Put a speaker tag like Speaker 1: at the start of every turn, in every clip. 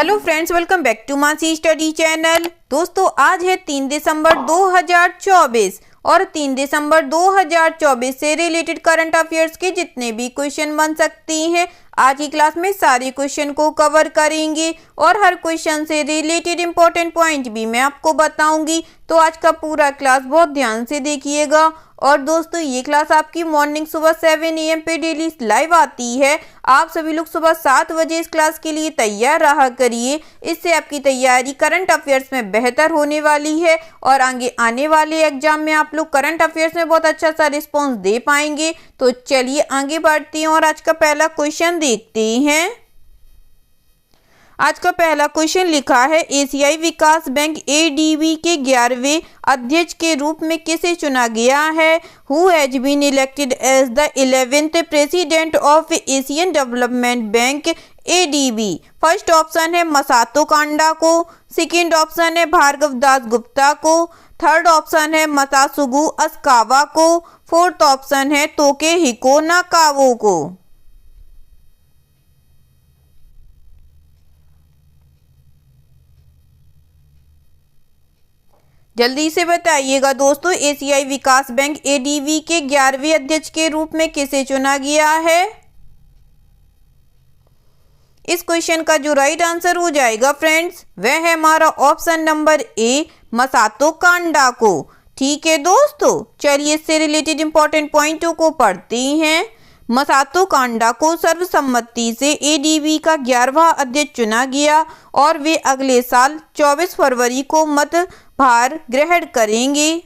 Speaker 1: Hello friends, welcome back to Masi study channel. दोस्तों, आज है 3 दिसंबर 2024 और 3 दिसंबर 2024 से रिलेटेड करंट अफेयर्स के जितने भी क्वेश्चन बन सकती हैं, आज की क्लास में सारे क्वेश्चन को कवर करेंगे और हर क्वेश्चन से रिलेटेड इंपॉर्टेंट पॉइंट भी मैं आपको बताऊंगी। तो आज का पूरा क्लास बहुत ध्यान से देखिएगा। और दोस्तों, ये क्लास आपकी मॉर्निंग सुबह 7 AM पे डेली लाइव आती है। आप सभी लोग सुबह 7 बजे इस क्लास के लिए तैयार रहा करिए। इससे आपकी तैयारी करंट अफेयर्स में बेहतर होने वाली है और आगे आने वाले एग्जाम में आप लोग करंट अफेयर्स में बहुत अच्छा सा रिस्पॉन्स दे पाएंगे। तो चलिए आगे बढ़ते हैं और आज का पहला क्वेश्चन देखते हैं। आज का पहला क्वेश्चन लिखा है, एशियाई विकास बैंक ADB के 11वें अध्यक्ष के रूप में किसे चुना गया है? Who has been elected as the 11th president of Asian development bank ADB? First option है मसातो कांडा को, सेकेंड ऑप्शन है भार्गव दास गुप्ता को, थर्ड ऑप्शन है मसासुगु अस्कावा को, फोर्थ ऑप्शन है तोकेहिको नाकावो को। जल्दी से बताइएगा दोस्तों, एशियाई विकास बैंक ADB के 11वें अध्यक्ष के रूप में किसे चुना गया है? इस क्वेश्चन का जो राइट आंसर हो जाएगा फ्रेंड्स, वह है हमारा ऑप्शन नंबर A, मसातो कांडा को। ठीक है दोस्तों, चलिए इससे रिलेटेड इंपॉर्टेंट पॉइंटों को पढ़ते हैं। मसातो कांडा को सर्वसम्मति से ADB का 11वां अध्यक्ष चुना गया और वे अगले साल 24 फरवरी को मतभार ग्रहण करेंगे।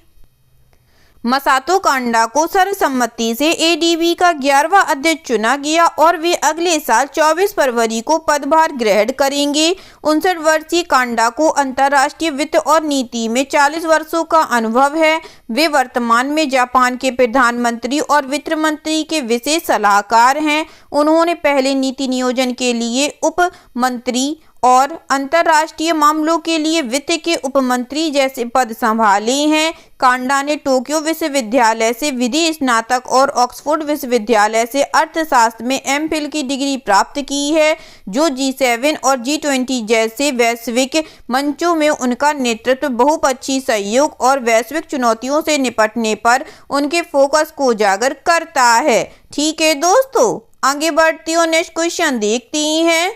Speaker 1: मसातो कांडा को सर्वसम्मति से ADB का 11वां अध्यक्ष चुना गया और वे अगले साल 24 फरवरी को पदभार ग्रहण करेंगे। 59 वर्षीय कांडा को अंतर्राष्ट्रीय वित्त और नीति में 40 वर्षों का अनुभव है। वे वर्तमान में जापान के प्रधानमंत्री और वित्त मंत्री के विशेष सलाहकार हैं। उन्होंने पहले नीति नियोजन के लिए उप मंत्री और अंतर्राष्ट्रीय मामलों के लिए वित्त के उपमंत्री जैसे पद संभाले हैं। कांडा ने टोक्यो विश्वविद्यालय से विधि स्नातक और ऑक्सफोर्ड विश्वविद्यालय से अर्थशास्त्र में MPhil की डिग्री प्राप्त की है, जो G7 और G20 जैसे वैश्विक मंचों में उनका नेतृत्व, बहुपक्षीय सहयोग और वैश्विक चुनौतियों से निपटने पर उनके फोकस को उजागर करता है। ठीक है दोस्तों, आगे बढ़ती हूँ, नेक्स्ट क्वेश्चन देखती हैं।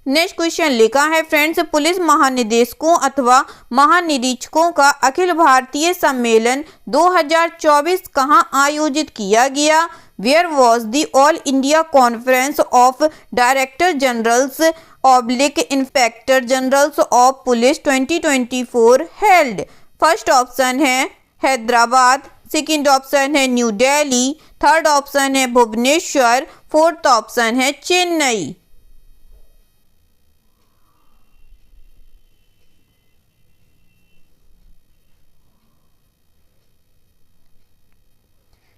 Speaker 1: नेक्स्ट क्वेश्चन लिखा है फ्रेंड्स, पुलिस महानिदेशकों अथवा महानिरीक्षकों का अखिल भारतीय सम्मेलन 2024 कहां आयोजित किया गया? Where was the all India conference of director generals oblique inspector generals of police 2024 held? First option है हैदराबाद, सेकेंड ऑप्शन है न्यू दिल्ली, थर्ड ऑप्शन है भुवनेश्वर, फोर्थ ऑप्शन है चेन्नई।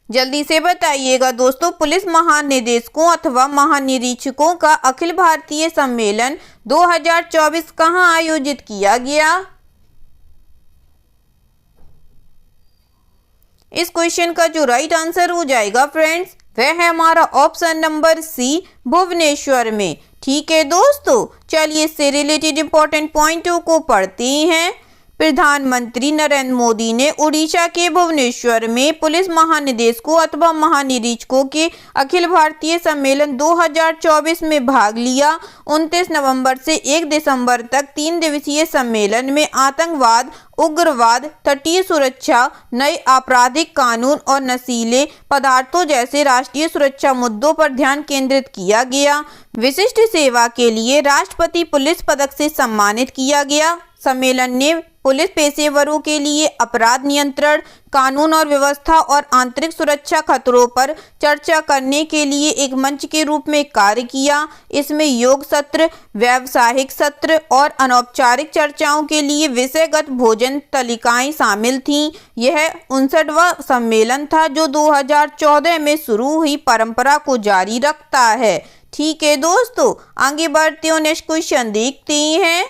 Speaker 1: जल्दी से बताइएगा दोस्तों, पुलिस महानिदेशकों अथवा महानिरीक्षकों का अखिल भारतीय सम्मेलन 2024 कहां आयोजित किया गया? इस क्वेश्चन का जो राइट आंसर हो जाएगा फ्रेंड्स, वह है हमारा ऑप्शन नंबर C, भुवनेश्वर में। ठीक है दोस्तों, चलिए इससे रिलेटेड इंपॉर्टेंट पॉइंटों को पढ़ते हैं। प्रधानमंत्री नरेंद्र मोदी ने उड़ीसा के भुवनेश्वर में पुलिस महानिदेशकों अथवा महानिरीक्षकों के अखिल भारतीय सम्मेलन 2024 में भाग लिया। 29 नवंबर से 1 दिसंबर तक 3 दिवसीय सम्मेलन में आतंकवाद, उग्रवाद, तटीय सुरक्षा, नए आपराधिक कानून और नशीले पदार्थों जैसे राष्ट्रीय सुरक्षा मुद्दों पर ध्यान केंद्रित किया गया। विशिष्ट सेवा के लिए राष्ट्रपति पुलिस पदक से सम्मानित किया गया। सम्मेलन ने पुलिस पेशेवरों के लिए अपराध नियंत्रण, कानून और व्यवस्था और आंतरिक सुरक्षा खतरों पर चर्चा करने के लिए एक मंच के रूप में कार्य किया। इसमें योग सत्र, व्यावसायिक सत्र और अनौपचारिक चर्चाओं के लिए विषयगत भोजन तालिकाएं शामिल थीं। यह 59वां सम्मेलन था जो 2014 में शुरू हुई परंपरा को जारी रखता है। ठीक है दोस्तों, आगे बढ़ते हो, नेक्स्ट क्वेश्चन देखते हैं।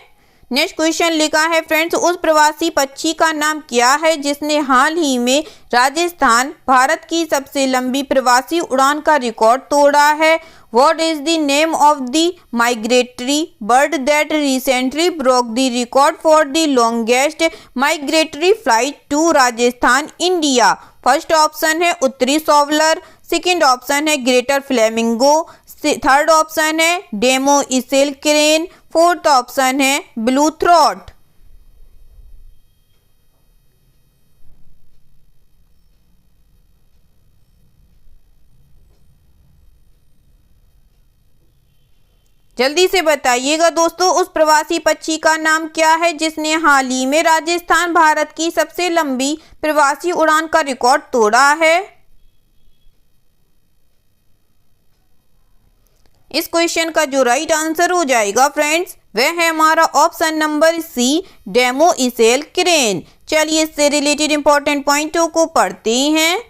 Speaker 1: नेक्स्ट क्वेश्चन लिखा है फ्रेंड्स, उस प्रवासी पक्षी का नाम क्या है जिसने हाल ही में राजस्थान भारत की सबसे लंबी प्रवासी उड़ान का रिकॉर्ड तोड़ा है? What is the name of the migratory bird that recently broke the record for the longest migratory flight to Rajasthan, India? First option है उत्तरी सॉवलर, सेकंड ऑप्शन है ग्रेटर फ्लेमिंगो, थर्ड ऑप्शन है डेमो इसेल crane, fourth option है blue throat. जल्दी से बताइएगा दोस्तों, उस प्रवासी पक्षी का नाम क्या है जिसने हाल ही में राजस्थान भारत की सबसे लंबी प्रवासी उड़ान का रिकॉर्ड तोड़ा है? इस क्वेश्चन का जो राइट आंसर हो जाएगा फ्रेंड्स, वह है हमारा ऑप्शन नंबर सी, डेमो इसेल क्रेन। चलिए इससे रिलेटेड इंपॉर्टेंट पॉइंटों को पढ़ते हैं।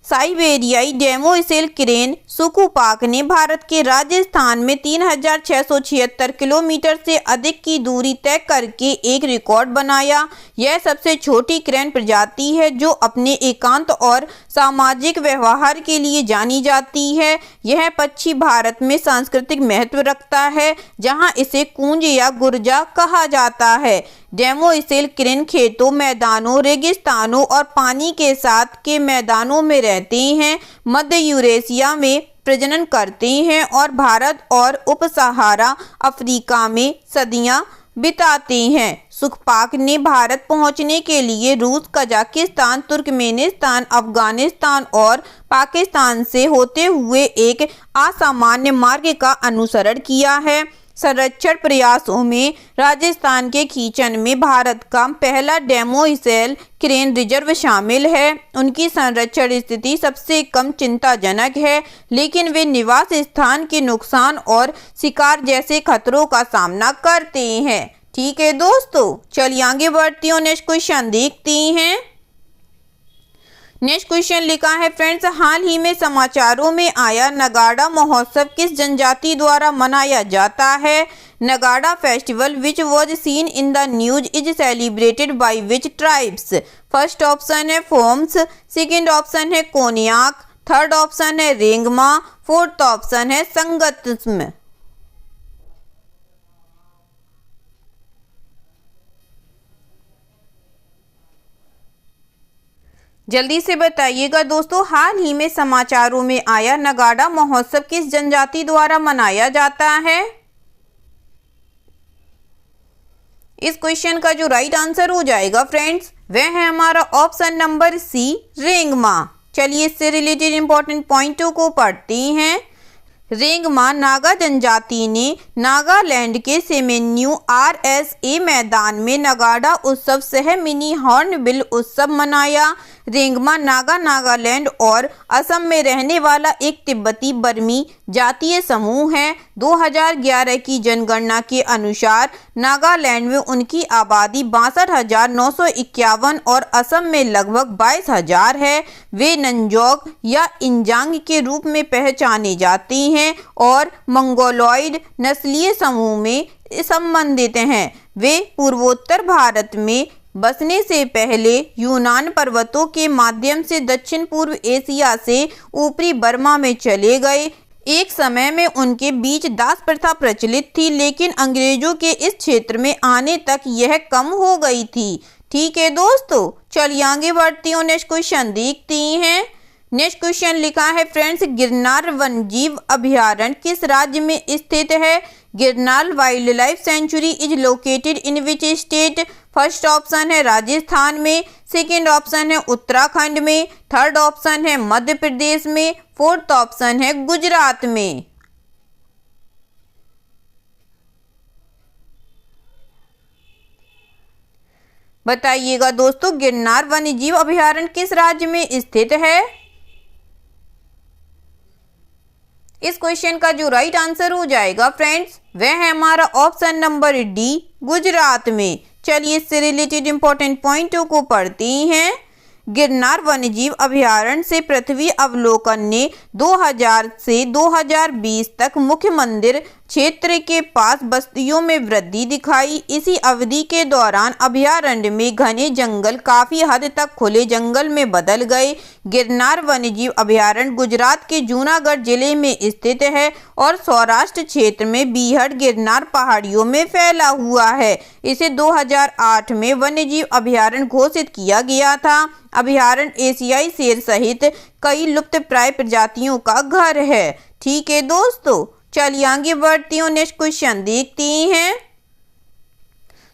Speaker 1: साइबेरियाई डेमो इसेल क्रेन सुकुपाक ने भारत के राजस्थान में 3676 किलोमीटर से अधिक की दूरी तय करके एक रिकॉर्ड बनाया। यह सबसे छोटी क्रेन प्रजाति है जो अपने एकांत और सामाजिक व्यवहार के लिए जानी जाती है। यह पक्षी भारत में सांस्कृतिक महत्व रखता है, जहां इसे कूंज या गुर्जा कहा जाता है। डेमो इसेल क्रेन खेतों, मैदानों, रेगिस्तानों और पानी के साथ के मैदानों में रहते हैं। मध्य यूरेशिया में प्रजनन करते हैं और भारत और उप सहारा अफ्रीका में सदियां बिताते हैं। सुखपाक ने भारत पहुंचने के लिए रूस, कजाकिस्तान, तुर्कमेनिस्तान, अफगानिस्तान और पाकिस्तान से होते हुए एक असामान्य मार्ग का अनुसरण किया है। संरक्षण प्रयासों में राजस्थान के खींचन में भारत का पहला डेमो इसेल क्रेन रिजर्व शामिल है। उनकी संरक्षण स्थिति सबसे कम चिंताजनक है, लेकिन वे निवास स्थान के नुकसान और शिकार जैसे खतरों का सामना करते हैं। ठीक है दोस्तों, चलिए आगे बढ़ती हूँ, नेक्स्ट क्वेश्चन देखते हैं। नेक्स्ट क्वेश्चन लिखा है फ्रेंड्स, हाल ही में समाचारों में आया नगाड़ा महोत्सव किस जनजाति द्वारा मनाया जाता है? नगाड़ा festival which was seen in the news is celebrated by which tribes? First option है फोम्स, सेकंड ऑप्शन है कोन्याक, थर्ड ऑप्शन है रेंगमा, फोर्थ ऑप्शन है संगतम। जल्दी से बताइएगा दोस्तों, हाल ही में समाचारों में आया नगाड़ा महोत्सव किस जनजाति द्वारा मनाया जाता है? इस क्वेश्चन का जो राइट आंसर हो जाएगा फ्रेंड्स, वह है हमारा ऑप्शन नंबर सी, रेंगमा। चलिए इससे रिलेटेड इंपॉर्टेंट पॉइंटों को पढ़ते हैं। रेंगमा नागा जनजाति ने नागालैंड के सेमेन्यू RSA मैदान में नगाड़ा उत्सव सह मिनी हॉर्नबिल उत्सव मनाया। रेंगमा नागालैंड और असम में रहने वाला एक तिब्बती बर्मी जातीय समूह है। 2011 की जनगणना के अनुसार नागालैंड में उनकी आबादी 62,951 और असम में लगभग 22,000 है। वे नंजोग या इंजांग के रूप में पहचाने जाते हैं और मंगोलॉयड नस्लीय समूह में संबंधित हैं। वे पूर्वोत्तर भारत में बसने से पहले यूनान पर्वतों के माध्यम से दक्षिण पूर्व एशिया से ऊपरी बर्मा में चले गए। एक समय में उनके बीच दास प्रथा प्रचलित थी, लेकिन अंग्रेजों के इस क्षेत्र में आने तक यह कम हो गई थी। ठीक है दोस्तों, चलिए आगे बढ़ती हूँ, नेक्स्ट क्वेश्चन देखती हैं। नेक्स्ट क्वेश्चन लिखा है फ्रेंड्स, गिरनार वन्यजीव अभयारण्य किस राज्य में स्थित है? Girnar wild life sanctuary is located in which state? First option है राजस्थान में, सेकंड ऑप्शन है उत्तराखंड में, थर्ड ऑप्शन है मध्य प्रदेश में, फोर्थ ऑप्शन है गुजरात में। बताइएगा दोस्तों, गिरनार वन्यजीव अभयारण्य किस राज्य में स्थित है? इस क्वेश्चन का जो राइट आंसर हो जाएगा फ्रेंड्स, वह है हमारा ऑप्शन नंबर डी, गुजरात में। चलिए इससे रिलेटेड इंपॉर्टेंट पॉइंटों को पढ़ते हैं। गिरनार वन्यजीव अभयारण्य से पृथ्वी अवलोकन ने 2000 से 2020 तक मुख्य मंदिर क्षेत्र के पास बस्तियों में वृद्धि दिखाई। इसी अवधि के दौरान अभयारण्य में घने जंगल काफी हद तक खुले जंगल में बदल गए। गिरनार वन्यजीव अभयारण्य गुजरात के जूनागढ़ जिले में स्थित है और सौराष्ट्र क्षेत्र में बीहड़ गिरनार पहाड़ियों में फैला हुआ है। इसे 2008 में वन्यजीव अभयारण्य घोषित किया गया था। अभयारण्य एशियाई शेर सहित कई लुप्तप्राय प्रजातियों का घर है। ठीक है दोस्तों, चलिए आगे बढ़ती हूँ। नेक्स्ट क्वेश्चन देखते हैं।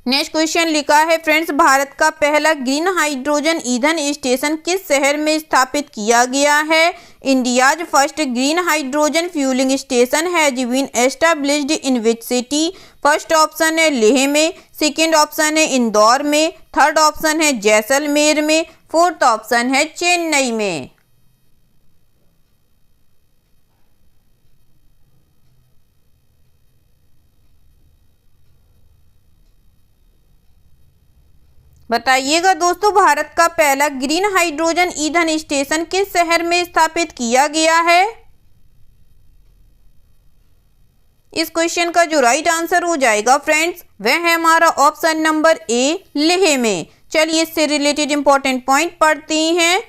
Speaker 1: नेक्स्ट क्वेश्चन लिखा है फ्रेंड्स, भारत का पहला ग्रीन हाइड्रोजन ईंधन स्टेशन किस शहर में स्थापित किया गया है? India's first green hydrogen fuelling station has been established in which city? First option है लेह में, सेकंड ऑप्शन है इंदौर में, थर्ड ऑप्शन है जैसलमेर में, फोर्थ ऑप्शन है चेन्नई में। बताइएगा दोस्तों, भारत का पहला ग्रीन हाइड्रोजन ईंधन स्टेशन किस शहर में स्थापित किया गया है? इस क्वेश्चन का जो राइट आंसर हो जाएगा फ्रेंड्स, वह है हमारा ऑप्शन नंबर ए, लेह में। चलिए इससे रिलेटेड इंपॉर्टेंट पॉइंट पढ़ते हैं।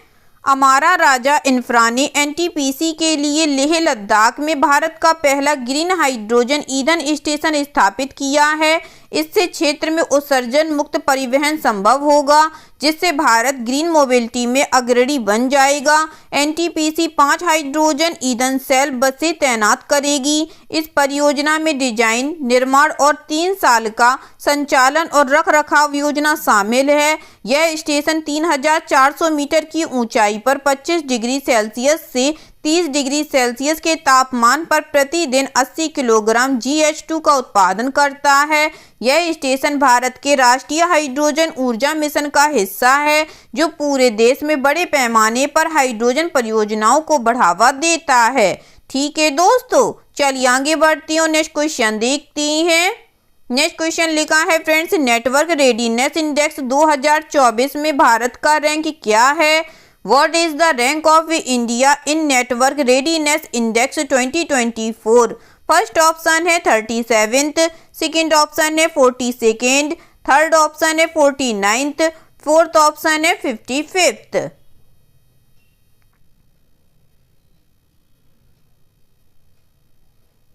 Speaker 1: अमारा राजा इंफ्रा ने एनटीपीसी के लिए लेह लद्दाख में भारत का पहला ग्रीन हाइड्रोजन ईंधन स्टेशन स्थापित किया है। इससे क्षेत्र में उत्सर्जन मुक्त परिवहन संभव होगा, जिससे भारत ग्रीन मोबिलिटी में अग्रणी बन जाएगा। एनटीपीसी 5 हाइड्रोजन ईंधन सेल बसें तैनात करेगी। इस परियोजना में डिजाइन, निर्माण और 3 साल का संचालन और रखरखाव योजना शामिल है। यह स्टेशन 3400 मीटर की ऊंचाई पर 25 डिग्री सेल्सियस से 30 डिग्री सेल्सियस के तापमान पर प्रतिदिन 80 किलोग्राम GH2 का उत्पादन करता है। यह स्टेशन भारत के राष्ट्रीय हाइड्रोजन ऊर्जा मिशन का हिस्सा है, जो पूरे देश में बड़े पैमाने पर हाइड्रोजन परियोजनाओं को बढ़ावा देता है। ठीक है दोस्तों, चलिए आगे बढ़ती हूँ। नेक्स्ट क्वेश्चन देखते हैं। नेक्स्ट क्वेश्चन लिखा है फ्रेंड्स, नेटवर्क रेडीनेस इंडेक्स 2024 में भारत का रैंक क्या है? What is the rank of India in Network Readiness Index 2024? First option है 37th, सेकंड ऑप्शन है 42nd, थर्ड ऑप्शन है 49th, फोर्थ ऑप्शन है 55th।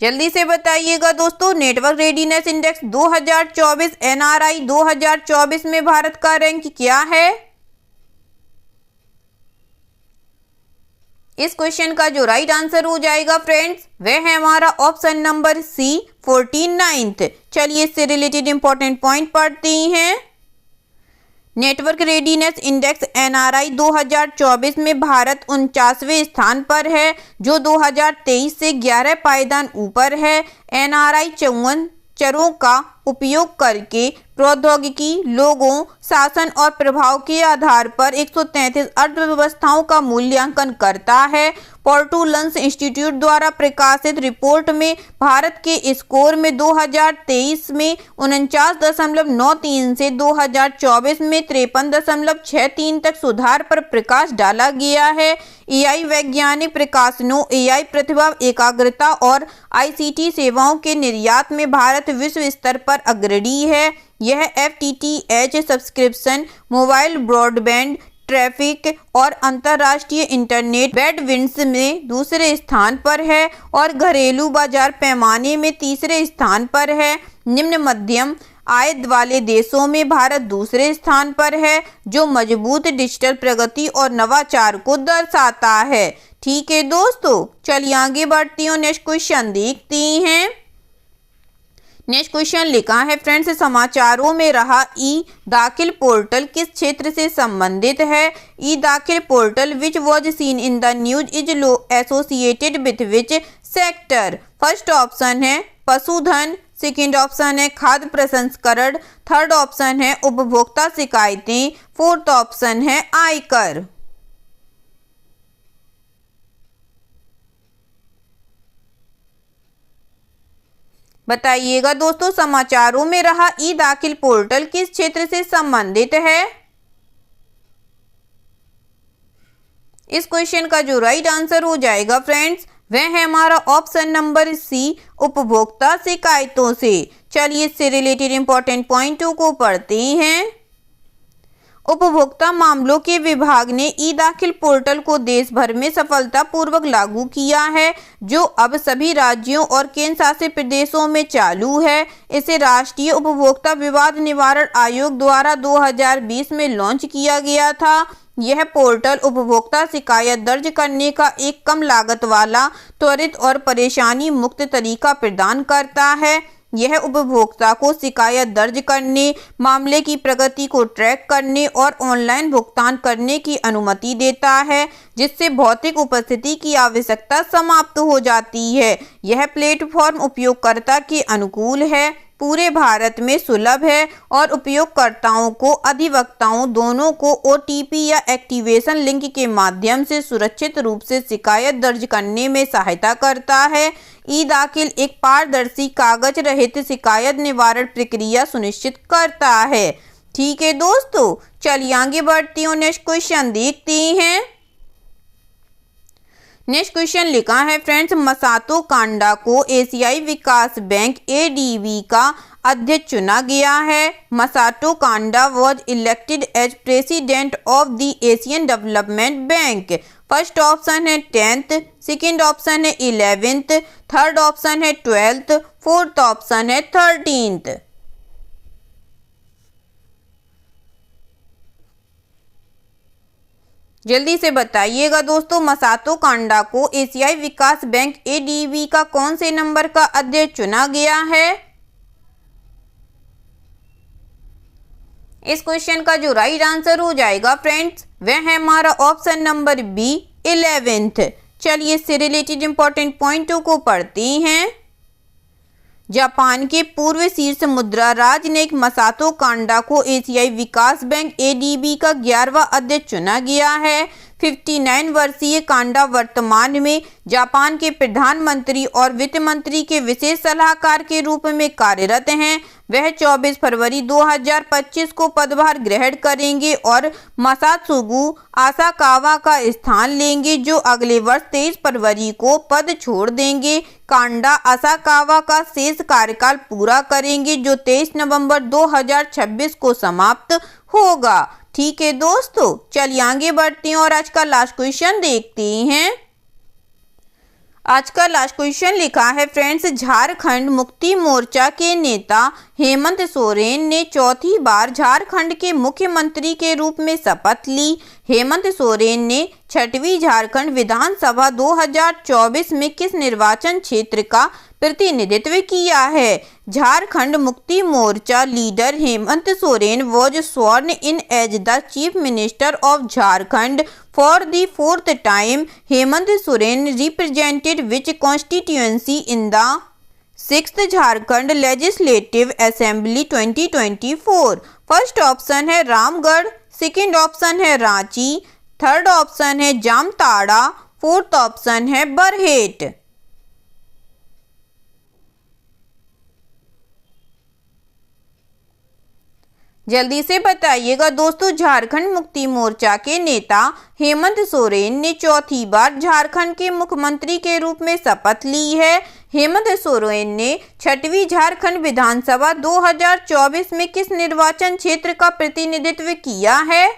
Speaker 1: जल्दी से बताइएगा दोस्तों, नेटवर्क रेडीनेस इंडेक्स 2024 NRI 2024 में भारत का रैंक क्या है? इस क्वेश्चन का जो राइट आंसर हो जाएगा फ्रेंड्स, वह है हमारा ऑप्शन नंबर सी, 49th। चलिए इससे रिलेटेड इंपॉर्टेंट पॉइंट पढ़ते हैं। नेटवर्क रेडीनेस इंडेक्स NRI 2024 में भारत 49वें स्थान पर है, जो 2023 से 11 पायदान ऊपर है। NRI 54 चरों का उपयोग करके प्रौद्योगिकी, लोगों, शासन और प्रभाव के आधार पर 133 अर्थव्यवस्थाओं का मूल्यांकन करता है। पोर्टुलन्स इंस्टीट्यूट द्वारा प्रकाशित रिपोर्ट में भारत के स्कोर में 2023 में 49.93 से 2024 में 53.63 तक सुधार पर प्रकाश डाला गया है। AI वैज्ञानिक प्रकाशनों, AI प्रतिभा, एकाग्रता और ICT सेवाओं के निर्यात में भारत विश्व स्तर पर अग्रणी है। यह FTTH subscription, mobile broadband traffic और अंतर्राष्ट्रीय इंटरनेट बैडविड्थ में दूसरे स्थान पर है और घरेलू बाजार पैमाने में तीसरे स्थान पर है। निम्न मध्यम आय वाले देशों में भारत दूसरे स्थान पर है, जो मजबूत डिजिटल प्रगति और नवाचार को दर्शाता है। ठीक है दोस्तों, चलिए आगे बढ़ती हूँ। नेक्स्ट क्वेश्चन देखते हैं। नेक्स्ट क्वेश्चन लिखा है फ्रेंड्स, समाचारों में रहा ई दाखिल पोर्टल किस क्षेत्र से संबंधित है? ई दाखिल portal which was seen in the news is associated with which sector? First option है पशुधन, सेकंड ऑप्शन है खाद्य प्रसंस्करण, थर्ड ऑप्शन है उपभोक्ता शिकायतें, फोर्थ ऑप्शन है आयकर। बताइएगा दोस्तों, समाचारों में रहा ई दाखिल पोर्टल किस क्षेत्र से संबंधित है? इस क्वेश्चन का जो राइट आंसर हो जाएगा फ्रेंड्स, वह है हमारा ऑप्शन नंबर सी, उपभोक्ता शिकायतों से। चलिए इससे रिलेटेड इंपॉर्टेंट पॉइंटों को पढ़ते हैं। उपभोक्ता मामलों के विभाग ने ई दाखिल पोर्टल को देश भर में सफलतापूर्वक लागू किया है, जो अब सभी राज्यों और केंद्र शासित प्रदेशों में चालू है। इसे राष्ट्रीय उपभोक्ता विवाद निवारण आयोग द्वारा 2020 में लॉन्च किया गया था। यह पोर्टल उपभोक्ता शिकायत दर्ज करने का एक कम लागत वाला, त्वरित और परेशानी मुक्त तरीका प्रदान करता है। यह उपभोक्ता को शिकायत दर्ज करने, मामले की प्रगति को ट्रैक करने और ऑनलाइन भुगतान करने की अनुमति देता है, जिससे भौतिक उपस्थिति की आवश्यकता समाप्त हो जाती है। यह प्लेटफॉर्म उपयोगकर्ता के अनुकूल है, पूरे भारत में सुलभ है और उपयोगकर्ताओं को अधिवक्ताओं दोनों को OTP या एक्टिवेशन लिंक के माध्यम से सुरक्षित रूप से शिकायत दर्ज करने में सहायता करता है। ई दाखिल एक पारदर्शी कागज रहित शिकायत निवारण प्रक्रिया सुनिश्चित करता है। ठीक है दोस्तों, चलिए आगे बढ़ती हूँ, नेक्स्ट क्वेश्चन देखते हैं। नेक्स्ट क्वेश्चन लिखा है फ्रेंड्स, मसातो कांडा को एशियाई विकास बैंक ADB का अध्यक्ष चुना गया है। Masato Kanda was elected as president of the Asian development Bank. First option है 10th, सेकेंड ऑप्शन है 11th, थर्ड ऑप्शन है 12th, फोर्थ ऑप्शन है 13th। जल्दी से बताइएगा दोस्तों, मसातो कांडा को एशियाई विकास बैंक ADB का कौन से नंबर का अध्यक्ष चुना गया है? इस क्वेश्चन का जो राइट आंसर हो जाएगा फ्रेंड्स, वह है हमारा ऑप्शन नंबर बी, 11th। चलिए इससे रिलेटेड इंपॉर्टेंट पॉइंटों को पढ़ते हैं। जापान के पूर्व शीर्ष मुद्रा राजनयिक मसातो कांडा को एशियाई विकास बैंक ADB का 11वां अध्यक्ष चुना गया है। 59 वर्षीय कांडा वर्तमान में जापान के प्रधानमंत्री और वित्त मंत्री के विशेष सलाहकार के रूप में कार्यरत हैं। वह 24 फरवरी 2025 को पदभार ग्रहण करेंगे और मसात्सुगु आसाकावा का स्थान लेंगे, जो अगले वर्ष 23 फरवरी को पद छोड़ देंगे। कांडा आसाकावा का शेष कार्यकाल पूरा करेंगे, जो 23 नवंबर 2026 को समाप्त होगा। ठीक है दोस्तों, चलिए आगे बढ़ते हैं और आज का लास्ट क्वेश्चन देखते हैं। आज का लास्ट क्वेश्चन लिखा है फ्रेंड्स, झारखंड मुक्ति मोर्चा के नेता हेमंत सोरेन ने चौथी बार झारखंड के मुख्यमंत्री के रूप में शपथ ली। हेमंत सोरेन ने 6वीं झारखंड विधानसभा 2024 में किस निर्वाचन क्षेत्र का प्रतिनिधित्व किया है? Jharkhand Mukti Morcha leader Hemant Soren was sworn in as the chief minister of Jharkhand for the 4th time. Hemant Soren represented which constituency in the 6th Jharkhand legislative assembly 2024? First option है रामगढ़, सेकेंड ऑप्शन है रांची, थर्ड ऑप्शन है जामताड़ा, फोर्थ ऑप्शन है बरहेट। जल्दी से बताइएगा दोस्तों, झारखंड मुक्ति मोर्चा के नेता हेमंत सोरेन ने चौथी बार झारखंड के मुख्यमंत्री के रूप में शपथ ली है। हेमंत सोरेन ने 6वीं झारखंड विधानसभा 2024 में किस निर्वाचन क्षेत्र का प्रतिनिधित्व किया है?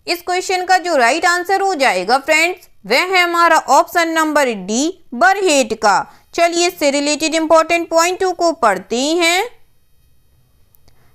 Speaker 1: इस क्वेश्चन का जो राइट आंसर हो जाएगा फ्रेंड्स, वह है हमारा ऑप्शन नंबर डी, बरहेट का। चलिए इससे रिलेटेड इंपॉर्टेंट पॉइंटों को पढ़ते हैं।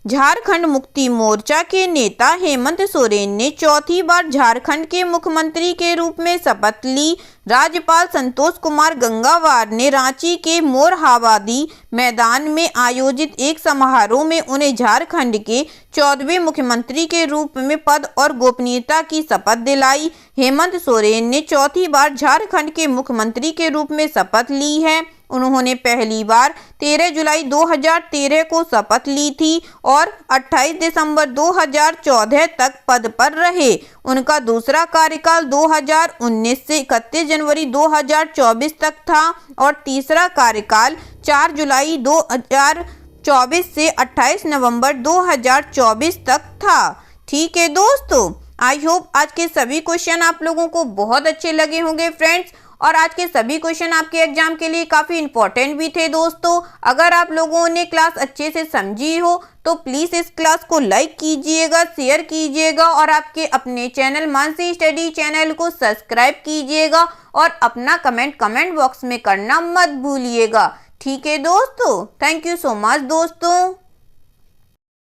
Speaker 1: झारखंड मुक्ति मोर्चा के नेता हेमंत सोरेन ने चौथी बार झारखंड के मुख्यमंत्री के रूप में शपथ ली। राज्यपाल संतोष कुमार गंगवार ने रांची के मोरहाबादी मैदान में आयोजित एक समारोह में उन्हें झारखंड के 14वें मुख्यमंत्री के रूप में पद और गोपनीयता की शपथ दिलाई। हेमंत सोरेन ने चौथी बार झारखंड के मुख्यमंत्री के रूप में शपथ ली है। उन्होंने पहली बार 13 जुलाई 2013 को शपथ ली थी और 28 दिसंबर 2014 तक पद पर रहे। उनका दूसरा कार्यकाल 2019 से 31 जनवरी 2024 तक था और तीसरा कार्यकाल 4 जुलाई 2024 से 28 नवंबर 2024 तक था। ठीक है दोस्तों, आई होप आज के सभी क्वेश्चन आप लोगों को बहुत अच्छे लगे होंगे फ्रेंड्स, और आज के सभी क्वेश्चन आपके एग्जाम के लिए काफ़ी इंपॉर्टेंट भी थे दोस्तों। अगर आप लोगों ने क्लास अच्छे से समझी हो तो प्लीज़ इस क्लास को लाइक कीजिएगा, शेयर कीजिएगा और आपके अपने चैनल मानसी स्टडी चैनल को सब्सक्राइब कीजिएगा और अपना कमेंट बॉक्स में करना मत भूलिएगा। ठीक है दोस्तों, थैंक यू सो मच दोस्तों।